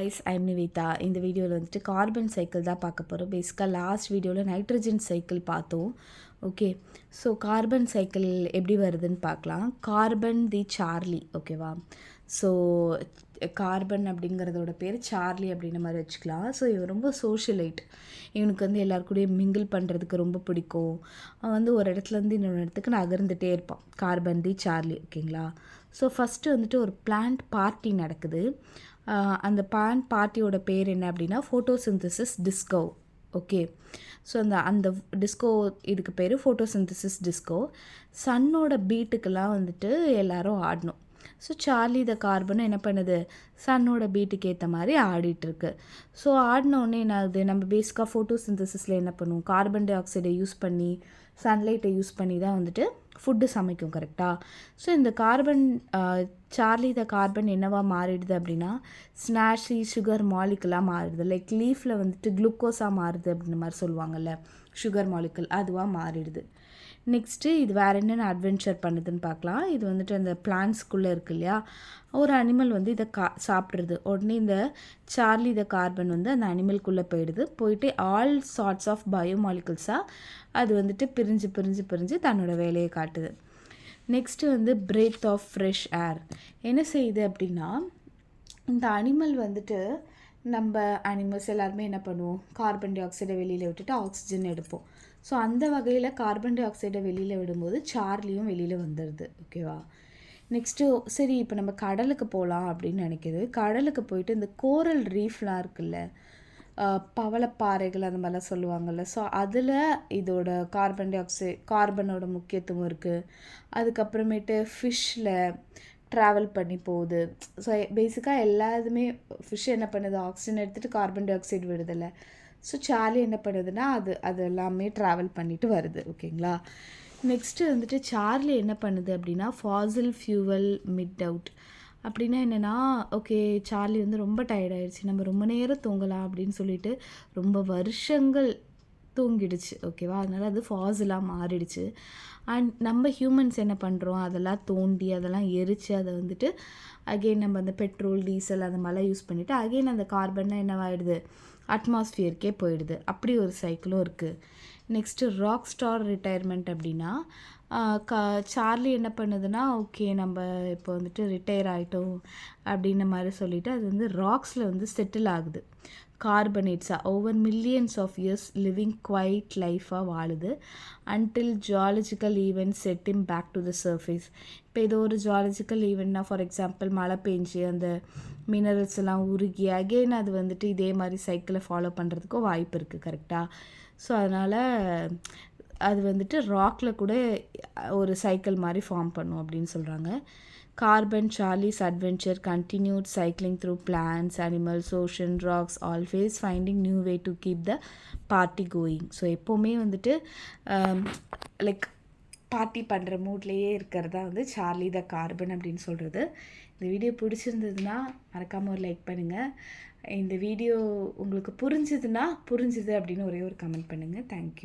guys, I'm Nivita. இந்த வீடியோவில் வந்துட்டு கார்பன் சைக்கிள் தான் பார்க்க போகிறோம். பேசிக்காக லாஸ்ட் வீடியோவில் நைட்ரஜன் சைக்கிள் பார்த்தோம். ஓகே, ஸோ கார்பன் சைக்கிள் எப்படி வருதுன்னு பார்க்கலாம். கார்பன் தி சார்லி, ஓகேவா? ஸோ கார்பன் அப்படிங்கிறதோட பேர் சார்லி அப்படின்ற மாதிரி வச்சுக்கலாம். ஸோ இவன் ரொம்ப சோஷியலைட். இவனுக்கு வந்து எல்லாருக்கூடயும் மிங்கிள் பண்ணுறதுக்கு ரொம்ப பிடிக்கும். அவன் வந்து ஒரு இடத்துலேருந்து இன்னொரு இடத்துக்கு நகர்ந்துகிட்டே இருப்பான். கார்பன் தி சார்லி, ஓகேங்களா? ஸோ ஃபஸ்ட்டு வந்துட்டு ஒரு பிளான்ட் பார்ட்டி நடக்குது. அந்த பிளான்ட் பார்ட்டியோட பேர் என்ன அப்படின்னா ஃபோட்டோசிந்தசிஸ் டிஸ்கோ. ஓகே, ஸோ அந்த டிஸ்கோ இதுக்கு பேர் ஃபோட்டோசிந்தசிஸ் டிஸ்கோ. சன்னோட பீட்டுக்கெல்லாம் வந்துட்டு எல்லோரும் ஆடணும். ஸோ சார்லி த கார்பன் என்ன பண்ணுது, சன்னோட பீட்டுக்கு ஏற்ற மாதிரி ஆடிட்டுருக்கு. ஸோ ஆடினோடனே என்ன ஆகுது, நம்ம பேசிக்காக ஃபோட்டோசிந்தசிஸில் என்ன பண்ணுவோம், கார்பன் டை ஆக்சைடை யூஸ் பண்ணி சன்லைட்டை யூஸ் பண்ணி தான் வந்துட்டு ஃபுட்டு சமைக்கும், கரெக்டாக? ஸோ இந்த கார்பன் சார்லி த கார்பன் என்னவா மாறிடுது அப்படின்னா ஸ்னாஷி சுகர் மாலிகுலாக மாறிடுது. லைக் லீஃபில் வந்துட்டு குளுக்கோஸாக மாறுது அப்படின்ற மாதிரி சொல்லுவாங்கள்ல, சுகர் மாலிகுல் அதுவாக மாறிடுது. நெக்ஸ்ட்டு இது வேறு என்னென்ன அட்வென்ச்சர் பண்ணுதுன்னு பார்க்கலாம். இது வந்துட்டு அந்த பிளான்ட்ஸ்குள்ளே இருக்கு இல்லையா, ஒரு அனிமல் வந்து இதை சாப்பிட்றது. உடனே இந்த சார்லி த கார்பன் வந்து அந்த அனிமல்குள்ளே போயிட்டு ஆல் சார்ட்ஸ் ஆஃப் பயோமாலிகுல்ஸாக அது வந்துட்டு பிரிஞ்சு தன்னோட வேலையை காட்டுது. நெக்ஸ்ட்டு வந்து பிரீத் ஆஃப் ஃப்ரெஷ் ஏர் என்ன செய்யுது அப்படின்னா, இந்த அனிமல் வந்துட்டு நம்ம அனிமல்ஸ் எல்லாருமே என்ன பண்ணுவோம், கார்பன் டை ஆக்சைடை வெளியில் விட்டுட்டு ஆக்சிஜன் எடுப்போம். ஸோ அந்த வகையில் கார்பன் டை ஆக்சைடை வெளியில் விடும்போது சார்லியும் வெளியில் வந்துடுது, ஓகேவா? நெக்ஸ்ட்டு சரி இப்போ நம்ம கடலுக்கு போகலாம் அப்படின்னு நினைக்கிது. கடலுக்கு போயிட்டு இந்த கோரல் ரீஃப்லாம் இருக்குல்ல, பவளப்பாறைகள் அந்த மாதிரிலாம் சொல்லுவாங்கள்ல, ஸோ அதில் இதோட கார்பன் டை ஆக்சைடு கார்பனோட முக்கியத்துவம் இருக்குது. அதுக்கப்புறமேட்டு ஃபிஷ்ஷில் ட்ராவல் பண்ணி போகுது. ஸோ பேசிக்காக எல்லாத்துமே ஃபிஷ் என்ன பண்ணுது, ஆக்சிஜன் எடுத்துகிட்டு கார்பன் டை ஆக்சைடு விடுதில்ல. ஸோ சார்லி என்ன பண்ணுதுன்னா அது எல்லாமே ட்ராவல் பண்ணிட்டு வருது, ஓகேங்களா? நெக்ஸ்ட்டு வந்துட்டு சார்லி என்ன பண்ணுது அப்படின்னா ஃபாசில் ஃபியூவல் மிட் அவுட். அப்படின்னா என்னென்னா, ஓகே சார்லி வந்து ரொம்ப டயர்டாயிடுச்சு, நம்ம ரொம்ப நேரம் தூங்கலாம் அப்படின்னு சொல்லிட்டு ரொம்ப வருஷங்கள் தூங்கிடுச்சு, ஓகேவா? அதனால் அது ஃபாசிலாக மாறிடுச்சு. அண்ட் நம்ம ஹியூமன்ஸ் என்ன பண்ணுறோம், அதெல்லாம் தோண்டி அதெல்லாம் எரித்து அதை வந்துட்டு அகெயின் நம்ம அந்த பெட்ரோல் டீசல் அந்த மாதிரிலாம் யூஸ் பண்ணிவிட்டு அகெயின் அந்த கார்பன்னா என்னவாயிடுது, அட்மாஸ்ஃபியருக்கே போயிடுது. அப்படி ஒரு சைக்கிளும் இருக்குது. நெக்ஸ்ட்டு ராக் ஸ்டார் ரிட்டையர்மெண்ட் அப்படின்னா சார்லி என்ன பண்ணுதுன்னா, ஓகே நம்ம இப்போ வந்துட்டு ரிட்டையர் ஆகிட்டோம் அப்படின்ன மாதிரி சொல்லிவிட்டு அது வந்து ராக்ஸில் வந்து செட்டில் ஆகுது. கார்பனேட்ஸாக over millions of years living quiet லைஃபாக வாழுது until geological event setting back to the surface. இப்போ ஏதோ ஒரு ஜியாலஜிக்கல் ஈவெண்ட்னா, ஃபார் எக்ஸாம்பிள் மழை பெஞ்சு அந்த மினரல்ஸ் எல்லாம் உருகி அகெயின் அது வந்துட்டு இதே மாதிரி சைக்கிளை ஃபாலோ பண்ணுறதுக்கும் வாய்ப்பு இருக்குது, கரெக்டாக? ஸோ அதனால் அது வந்துட்டு ராக்கில் கூட ஒரு சைக்கிள் மாதிரி ஃபார்ம் பண்ணும் அப்படின்னு சொல்கிறாங்க. Carbon Charlie's adventure continued cycling through plants, animals, ocean, rocks, always finding new way to keep the party going. So எப்போவுமே வந்துட்டு லைக் பார்ட்டி பண்ணுற மூட்லேயே இருக்கிறதா வந்து சார்லி த கார்பன் அப்படின்னு சொல்கிறது. இந்த வீடியோ பிடிச்சிருந்ததுன்னா மறக்காமல் ஒரு லைக் பண்ணுங்கள். இந்த வீடியோ உங்களுக்கு புரிஞ்சுது அப்படின்னு ஒரே ஒரு கமெண்ட் பண்ணுங்கள். தேங்க்யூ.